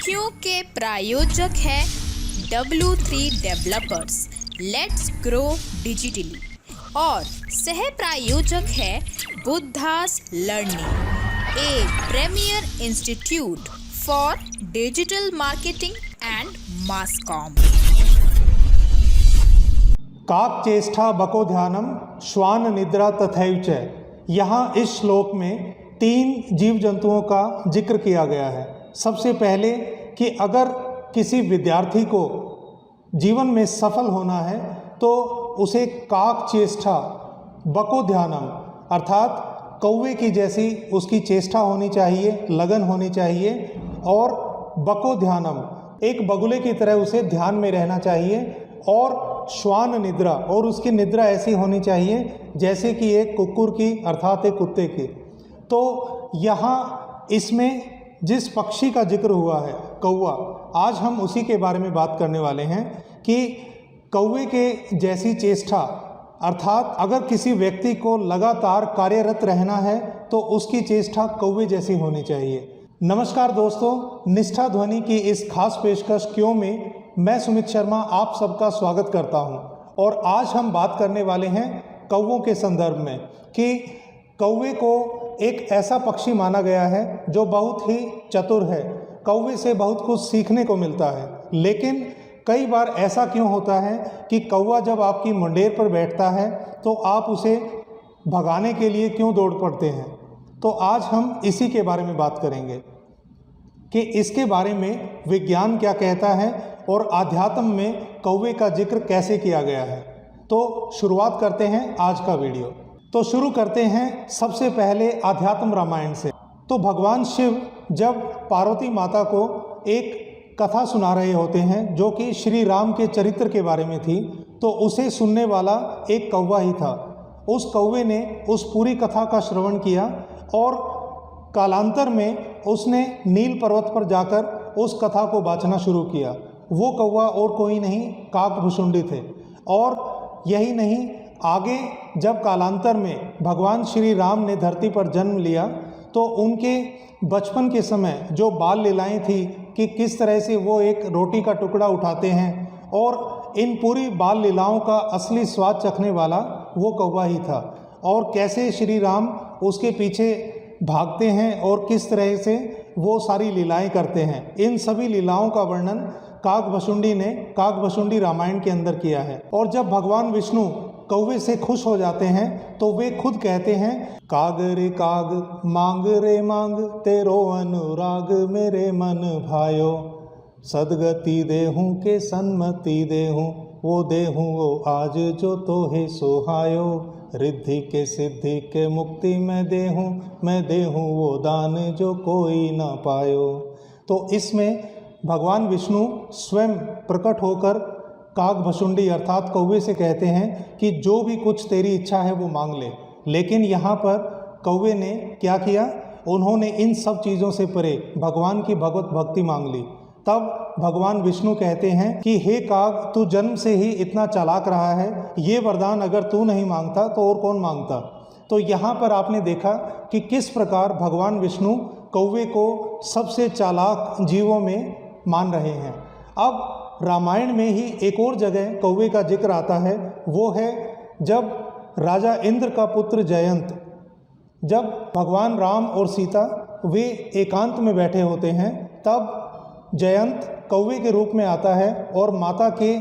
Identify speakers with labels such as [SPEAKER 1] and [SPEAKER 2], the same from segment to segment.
[SPEAKER 1] क्योंकि प्रायोजक है W3 developers let's grow digitally और सह प्रायोजक है Buddhas learning A premier institute for digital marketing and mass com.
[SPEAKER 2] काक चेष्टा बको ध्यानम श्वान निद्रा तथैव च। यहाँ इस श्लोक में 3 जीव जंतुओं का जिक्र किया गया है। सबसे पहले कि अगर किसी विद्यार्थी को जीवन में सफल होना है तो उसे काक चेष्टा बको ध्यानम अर्थात कौवे की जैसी उसकी चेष्टा होनी चाहिए, लगन होनी चाहिए, और बको ध्यानम एक बगुले की तरह उसे ध्यान में रहना चाहिए, और श्वान निद्रा और उसकी निद्रा ऐसी होनी चाहिए जैसे कि एक कुक्कुर की अर्थात एक कुत्ते की। तो यहाँ इसमें जिस पक्षी का जिक्र हुआ है कौवा, आज हम उसी के बारे में बात करने वाले हैं कि कौवे के जैसी चेष्टा अर्थात अगर किसी व्यक्ति को लगातार कार्यरत रहना है तो उसकी चेष्टा कौवे जैसी होनी चाहिए। नमस्कार दोस्तों, निष्ठा ध्वनि की इस खास पेशकश क्यों में मैं सुमित शर्मा आप सबका स्वागत करता हूं। और आज हम बात करने वाले हैं कौवों के संदर्भ में कि कौवे को एक ऐसा पक्षी माना गया है जो बहुत ही चतुर है। कौवे से बहुत कुछ सीखने को मिलता है, लेकिन कई बार ऐसा क्यों होता है कि कौवा जब आपकी मुंडेर पर बैठता है तो आप उसे भगाने के लिए क्यों दौड़ पड़ते हैं। तो आज हम इसी के बारे में बात करेंगे कि इसके बारे में विज्ञान क्या कहता है और आध्यात्म में कौवे का जिक्र कैसे किया गया है। तो शुरुआत करते हैं आज का वीडियो। तो शुरू करते हैं सबसे पहले आध्यात्म रामायण से। तो भगवान शिव जब पार्वती माता को एक कथा सुना रहे होते हैं जो कि श्री राम के चरित्र के बारे में थी, तो उसे सुनने वाला एक कौवा ही था। उस कौवे ने उस पूरी कथा का श्रवण किया और कालांतर में उसने नील पर्वत पर जाकर उस कथा को बाँचना शुरू किया। वो कौवा और कोई नहीं, काकभुशुंडी थे। और यही नहीं, आगे जब कालांतर में भगवान श्री राम ने धरती पर जन्म लिया तो उनके बचपन के समय जो बाल लीलाएं थी कि किस तरह से वो एक रोटी का टुकड़ा उठाते हैं, और इन पूरी बाल लीलाओं का असली स्वाद चखने वाला वो कौवा ही था। और कैसे श्री राम उसके पीछे भागते हैं और किस तरह से वो सारी लीलाएं करते हैं, इन सभी लीलाओं का वर्णन काकभुशुंडी ने काकभुशुंडी रामायण के अंदर किया है। और जब भगवान विष्णु कौवे से खुश हो जाते हैं तो वे खुद कहते हैं, काग रे काग मांग रे मांग तेरो अनुराग मेरे मन भायो, सदगति देहूँ के सन्मति देहूँ वो देहूँ वो आज जो तोहे सोहायो, रिद्धि के सिद्धि के मुक्ति मैं देहूँ वो दान जो कोई ना पायो। तो इसमें भगवान विष्णु स्वयं प्रकट होकर काकभुशुंडी अर्थात कौवे से कहते हैं कि जो भी कुछ तेरी इच्छा है वो मांग ले। लेकिन यहाँ पर कौवे ने क्या किया, उन्होंने इन सब चीज़ों से परे भगवान की भगवत भक्ति मांग ली। तब भगवान विष्णु कहते हैं कि हे काग, तू जन्म से ही इतना चालाक रहा है, ये वरदान अगर तू नहीं मांगता तो और कौन मांगता। तो यहाँ पर आपने देखा कि किस प्रकार भगवान विष्णु कौवे को सबसे चालाक जीवों में मान रहे हैं। अब रामायण में ही एक और जगह कौवे का जिक्र आता है, वो है जब राजा इंद्र का पुत्र जयंत, जब भगवान राम और सीता वे एकांत में बैठे होते हैं, तब जयंत कौवे के रूप में आता है और माता के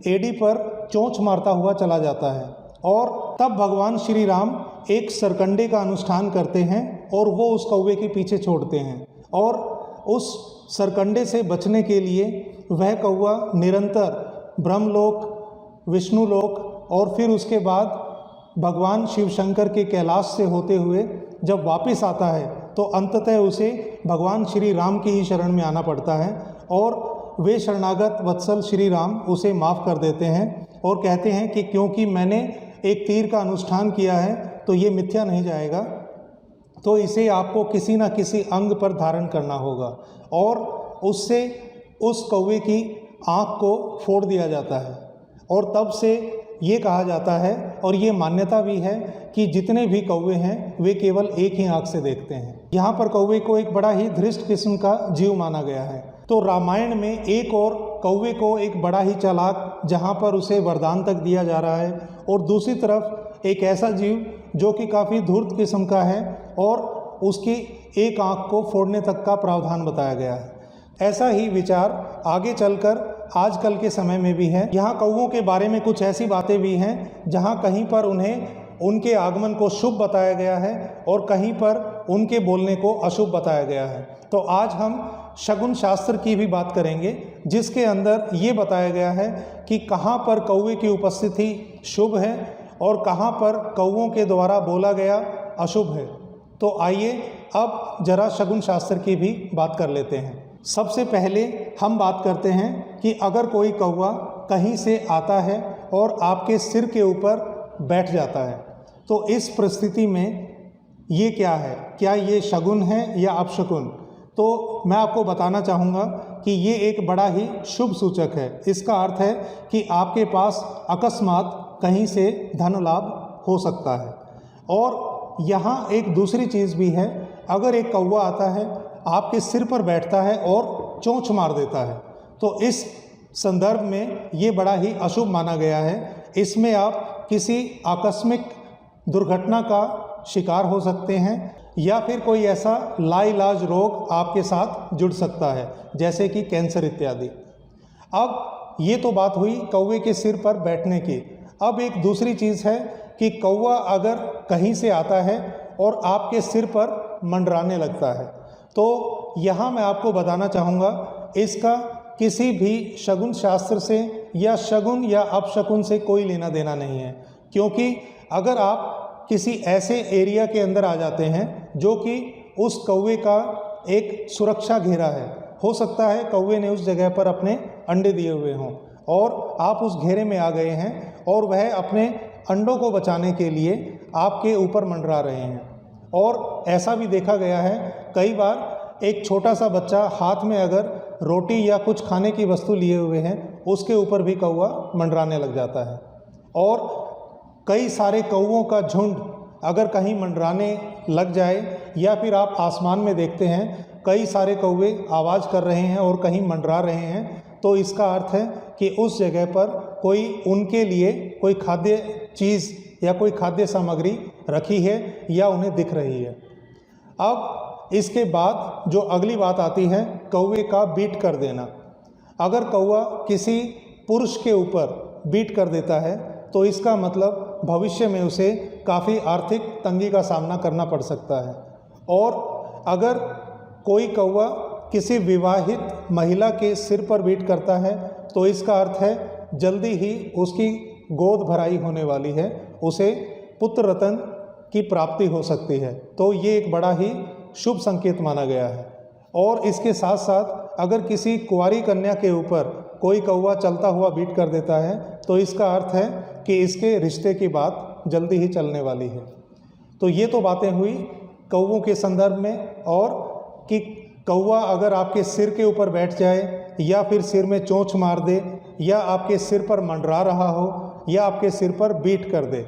[SPEAKER 2] एड़ी पर चोंच मारता हुआ चला जाता है। और तब भगवान श्री राम एक सरकंडे का अनुष्ठान करते हैं और वो उस कौवे के पीछे छोड़ते हैं, और उस सरकंडे से बचने के लिए वह कौवा निरंतर ब्रह्मलोक, विष्णुलोक और फिर उसके बाद भगवान शिव शंकर के कैलाश से होते हुए जब वापस आता है तो अंततः उसे भगवान श्री राम की ही शरण में आना पड़ता है, और वे शरणागत वत्सल श्री राम उसे माफ़ कर देते हैं और कहते हैं कि क्योंकि मैंने एक तीर का अनुष्ठान किया है तो ये मिथ्या नहीं जाएगा, तो इसे आपको किसी न किसी अंग पर धारण करना होगा। और उससे उस कौवे की आँख को फोड़ दिया जाता है। और तब से ये कहा जाता है और ये मान्यता भी है कि जितने भी कौवे हैं वे केवल एक ही आँख से देखते हैं। यहाँ पर कौवे को एक बड़ा ही धृष्ट किस्म का जीव माना गया है। तो रामायण में एक और कौवे को एक बड़ा ही चालाक, जहाँ पर उसे वरदान तक दिया जा रहा है, और दूसरी तरफ एक ऐसा जीव जो कि काफ़ी धूर्त किस्म का है और उसकी एक आँख को फोड़ने तक का प्रावधान बताया गया है। ऐसा ही विचार आगे चलकर आजकल के समय में भी है। यहाँ कौवों के बारे में कुछ ऐसी बातें भी हैं जहाँ कहीं पर उन्हें उनके आगमन को शुभ बताया गया है और कहीं पर उनके बोलने को अशुभ बताया गया है। तो आज हम शगुन शास्त्र की भी बात करेंगे, जिसके अंदर ये बताया गया है कि कहाँ पर कौवे की उपस्थिति शुभ है और कहाँ पर कौवों के द्वारा बोला गया अशुभ है। तो आइए अब जरा शगुन शास्त्र की भी बात कर लेते हैं। सबसे पहले हम बात करते हैं कि अगर कोई कौवा कहीं से आता है और आपके सिर के ऊपर बैठ जाता है, तो इस परिस्थिति में ये क्या है, क्या ये शगुन है या अपशगुन? तो मैं आपको बताना चाहूँगा कि ये एक बड़ा ही शुभ सूचक है। इसका अर्थ है कि आपके पास अकस्मात कहीं से धन लाभ हो सकता है। और यहाँ एक दूसरी चीज़ भी है, अगर एक कौवा आता है, आपके सिर पर बैठता है और चोंच मार देता है, तो इस संदर्भ में ये बड़ा ही अशुभ माना गया है। इसमें आप किसी आकस्मिक दुर्घटना का शिकार हो सकते हैं या फिर कोई ऐसा लाइलाज रोग आपके साथ जुड़ सकता है, जैसे कि कैंसर इत्यादि। अब ये तो बात हुई कौवे के सिर पर बैठने की। अब एक दूसरी चीज़ है कि कौवा अगर कहीं से आता है और आपके सिर पर मंडराने लगता है, तो यहाँ मैं आपको बताना चाहूँगा इसका किसी भी शगुन शास्त्र से या शगुन या अपशगुन से कोई लेना देना नहीं है। क्योंकि अगर आप किसी ऐसे एरिया के अंदर आ जाते हैं जो कि उस कौवे का एक सुरक्षा घेरा है, हो सकता है कौवे ने उस जगह पर अपने अंडे दिए हुए हों और आप उस घेरे में आ गए हैं और वह अपने अंडों को बचाने के लिए आपके ऊपर मंडरा रहे हैं। और ऐसा भी देखा गया है कई बार, एक छोटा सा बच्चा हाथ में अगर रोटी या कुछ खाने की वस्तु लिए हुए हैं, उसके ऊपर भी कौवा मंडराने लग जाता है। और कई सारे कौवों का झुंड अगर कहीं मंडराने लग जाए या फिर आप आसमान में देखते हैं कई सारे कौवे आवाज़ कर रहे हैं और कहीं मंडरा रहे हैं, तो इसका अर्थ है कि उस जगह पर कोई उनके लिए कोई खाद्य चीज़ या कोई खाद्य सामग्री रखी है या उन्हें दिख रही है। अब इसके बाद जो अगली बात आती है, कौवे का बीट कर देना। अगर कौवा किसी पुरुष के ऊपर बीट कर देता है तो इसका मतलब भविष्य में उसे काफ़ी आर्थिक तंगी का सामना करना पड़ सकता है। और अगर कोई कौवा किसी विवाहित महिला के सिर पर बीट करता है तो इसका अर्थ है जल्दी ही उसकी गोद भराई होने वाली है, उसे पुत्र रत्न की प्राप्ति हो सकती है। तो ये एक बड़ा ही शुभ संकेत माना गया है। और इसके साथ साथ अगर किसी कुंवारी कन्या के ऊपर कोई कौवा चलता हुआ बीट कर देता है तो इसका अर्थ है कि इसके रिश्ते की बात जल्दी ही चलने वाली है। तो ये तो बातें हुई कौवों के संदर्भ में, और कि कौवा अगर आपके सिर के ऊपर बैठ जाए या फिर सिर में चोंच मार दे या आपके सिर पर मंडरा रहा हो या आपके सिर पर बीट कर दे।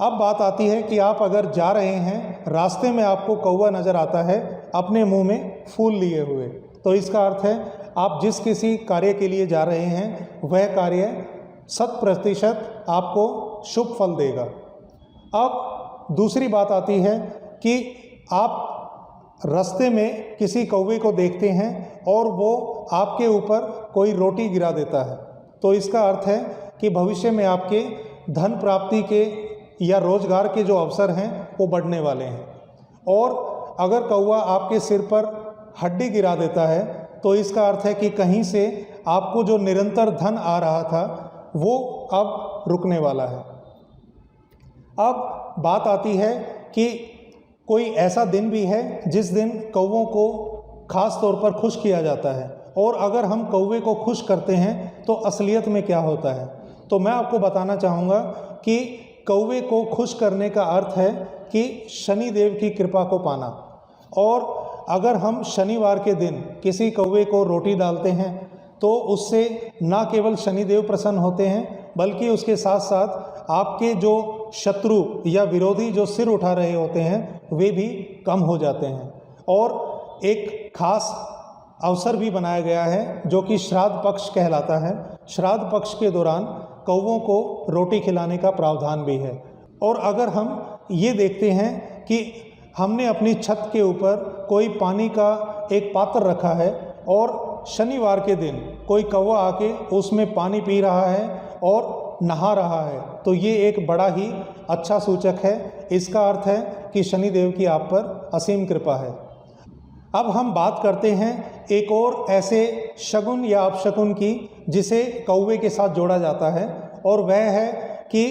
[SPEAKER 2] अब बात आती है कि आप अगर जा रहे हैं, रास्ते में आपको कौवा नज़र आता है अपने मुंह में फूल लिए हुए, तो इसका अर्थ है आप जिस किसी कार्य के लिए जा रहे हैं वह कार्य 100% आपको शुभ फल देगा। अब दूसरी बात आती है कि आप रास्ते में किसी कौवे को देखते हैं और वो आपके ऊपर कोई रोटी गिरा देता है, तो इसका अर्थ है कि भविष्य में आपके धन प्राप्ति के या रोजगार के जो अवसर हैं वो बढ़ने वाले हैं। और अगर कौवा आपके सिर पर हड्डी गिरा देता है तो इसका अर्थ है कि कहीं से आपको जो निरंतर धन आ रहा था वो अब रुकने वाला है। अब बात आती है कि कोई ऐसा दिन भी है जिस दिन कौवों को खास तौर पर खुश किया जाता है, और अगर हम कौवे को खुश करते हैं तो असलियत में क्या होता है। तो मैं आपको बताना चाहूँगा कि कौवे को खुश करने का अर्थ है कि शनि देव की कृपा को पाना। और अगर हम शनिवार के दिन किसी कौवे को रोटी डालते हैं तो उससे ना केवल शनिदेव प्रसन्न होते हैं बल्कि उसके साथ साथ आपके जो शत्रु या विरोधी जो सिर उठा रहे होते हैं वे भी कम हो जाते हैं। और एक खास अवसर भी बनाया गया है जो कि श्राद्ध पक्ष कहलाता है। श्राद्ध पक्ष के दौरान कौवों को रोटी खिलाने का प्रावधान भी है। और अगर हम ये देखते हैं कि हमने अपनी छत के ऊपर कोई पानी का एक पात्र रखा है और शनिवार के दिन कोई कौवा आके उसमें पानी पी रहा है और नहा रहा है, तो ये एक बड़ा ही अच्छा सूचक है। इसका अर्थ है कि शनिदेव की आप पर असीम कृपा है। अब हम बात करते हैं एक और ऐसे शगुन या अपशगुन की जिसे कौवे के साथ जोड़ा जाता है, और वह है कि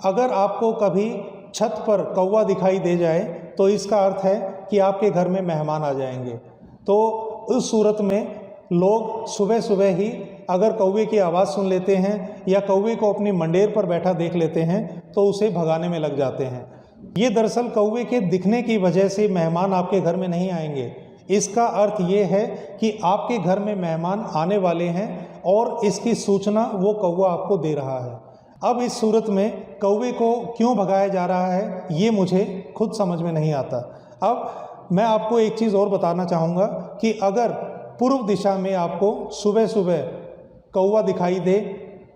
[SPEAKER 2] अगर आपको कभी छत पर कौवा दिखाई दे जाए तो इसका अर्थ है कि आपके घर में मेहमान आ जाएंगे। तो उस सूरत में लोग सुबह सुबह ही अगर कौवे की आवाज़ सुन लेते हैं या कौवे को अपनी मंडेर पर बैठा देख लेते हैं तो उसे भगाने में लग जाते हैं। ये दरअसल कौवे के दिखने की वजह से मेहमान आपके घर में नहीं आएंगे। इसका अर्थ ये है कि आपके घर में मेहमान आने वाले हैं और इसकी सूचना वो कौवा आपको दे रहा है। अब इस सूरत में कौवे को क्यों भगाया जा रहा है ये मुझे खुद समझ में नहीं आता। अब मैं आपको एक चीज़ और बताना चाहूँगा कि अगर पूर्व दिशा में आपको सुबह सुबह कौवा दिखाई दे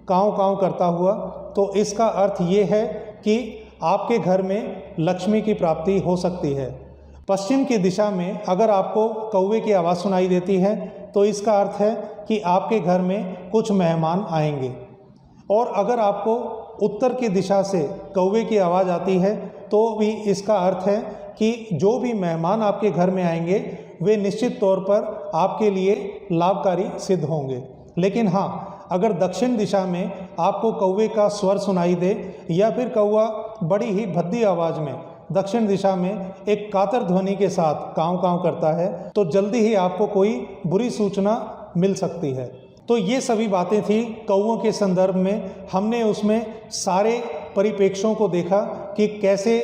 [SPEAKER 2] काँव काँव करता हुआ, तो इसका अर्थ ये है कि आपके घर में लक्ष्मी की प्राप्ति हो सकती है। पश्चिम की दिशा में अगर आपको कौवे की आवाज़ सुनाई देती है तो इसका अर्थ है कि आपके घर में कुछ मेहमान आएंगे। और अगर आपको उत्तर की दिशा से कौवे की आवाज़ आती है तो भी इसका अर्थ है कि जो भी मेहमान आपके घर में आएंगे वे निश्चित तौर पर आपके लिए लाभकारी सिद्ध होंगे। लेकिन हाँ, अगर दक्षिण दिशा में आपको कौवे का स्वर सुनाई दे या फिर कौवा बड़ी ही भद्दी आवाज़ में दक्षिण दिशा में एक कातर ध्वनि के साथ काँव काँव करता है तो जल्दी ही आपको कोई बुरी सूचना मिल सकती है। तो ये सभी बातें थी कौवों के संदर्भ में। हमने उसमें सारे परिप्रेक्ष्यों को देखा कि कैसे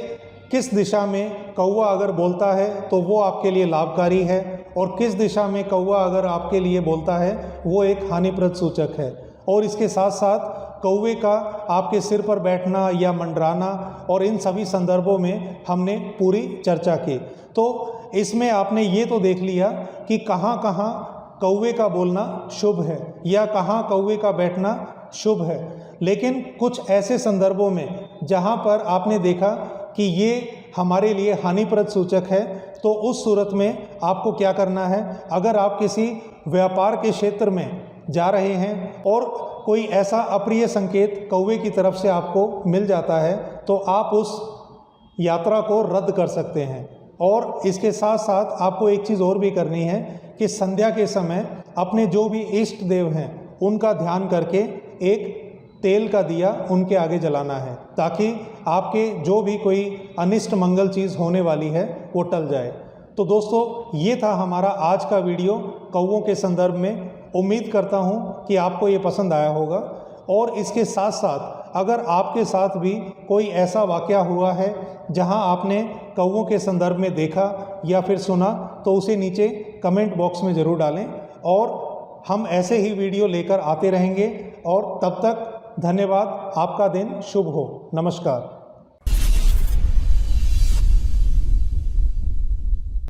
[SPEAKER 2] किस दिशा में कौवा अगर बोलता है तो वो आपके लिए लाभकारी है और किस दिशा में कौवा अगर आपके लिए बोलता है वो एक हानिप्रद सूचक है। और इसके साथ साथ कौवे का आपके सिर पर बैठना या मंडराना और इन सभी संदर्भों में हमने पूरी चर्चा की। तो इसमें आपने ये तो देख लिया कि कहाँ कहाँ कौवे का बोलना शुभ है या कहाँ कौवे का बैठना शुभ है। लेकिन कुछ ऐसे संदर्भों में जहाँ पर आपने देखा कि ये हमारे लिए हानिप्रद सूचक है, तो उस सूरत में आपको क्या करना है, अगर आप किसी व्यापार के क्षेत्र में जा रहे हैं और कोई ऐसा अप्रिय संकेत कौवे की तरफ से आपको मिल जाता है तो आप उस यात्रा को रद्द कर सकते हैं। और इसके साथ साथ आपको एक चीज़ और भी करनी है कि संध्या के समय अपने जो भी इष्ट देव हैं उनका ध्यान करके एक तेल का दिया उनके आगे जलाना है, ताकि आपके जो भी कोई अनिष्ट मंगल चीज़ होने वाली है वो टल जाए। तो दोस्तों, ये था हमारा आज का वीडियो कौवों के संदर्भ में। उम्मीद करता हूँ कि आपको ये पसंद आया होगा। और इसके साथ साथ अगर आपके साथ भी कोई ऐसा वाक़या हुआ है जहाँ आपने कौवों के संदर्भ में देखा या फिर सुना तो उसे नीचे कमेंट बॉक्स में ज़रूर डालें, और हम ऐसे ही वीडियो लेकर आते रहेंगे। और तब तक धन्यवाद। आपका दिन शुभ हो। नमस्कार।